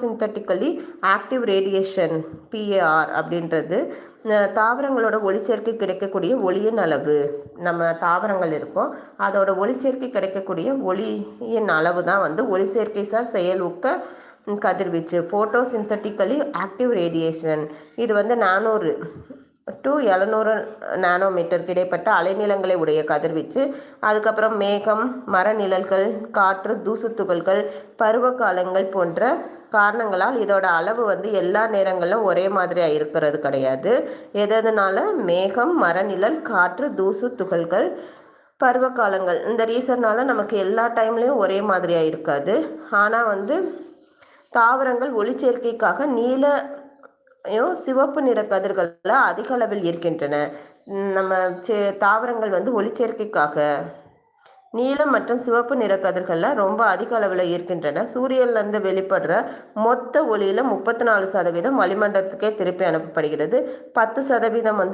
Synthetically active radiation PAR அப்படின்றது தாவரங்களோட ஒளிச்சேர்க்கை கிடைக்கக்கூடிய ஒளியின் அளவு. நம்ம தாவரங்கள் இருக்கும், அதோட ஒளிச்சேர்க்கை கிடைக்கக்கூடிய ஒளியின் அளவு தான் வந்து ஒளிச்சேர்க்கை சார் செயலூக்க கதிர்வீச்சு, ஃபோட்டோசிந்தட்டிக்கலி ஆக்டிவ் ரேடியேஷன். இது வந்து 400 to 700 நானோமீட்டருக்கு இடைப்பட்ட அலைநீளங்களை உடைய கதிர்வீச்சு. அதுக்கப்புறம் மேகம், மரநிழல்கள், காற்று, தூசு துகள்கள், பருவ காலங்கள் போன்ற காரணங்களால் இதோட அளவு வந்து எல்லா நேரங்களிலும் ஒரே மாதிரியாக இருக்கிறது கிடையாது. எதனால? மேகம், மரநிழல், காற்று, தூசு துகள்கள், பருவ காலங்கள், இந்த ரீசன்னால நமக்கு எல்லா டைம்லேயும் ஒரே மாதிரியாக இருக்காது. ஆனால் வந்து தாவரங்கள் ஒளிச்சேர்க்கைக்காக நீல சிவப்பு நிற கதிர்களில் அதிக அளவில் இருக்கின்றன. நம்ம தாவரங்கள் வந்து ஒளிச்சேர்க்கைக்காக நீலம் மற்றும் சிவப்பு நிற கதிர்களில் ரொம்ப அதிக அளவில் இருக்கின்றன. சூரியன்லேருந்து வெளிப்படுற மொத்த ஒளியில் 34% வளிமண்டலத்துக்கே திருப்பி அனுப்பப்படுகிறது. 10% வந்து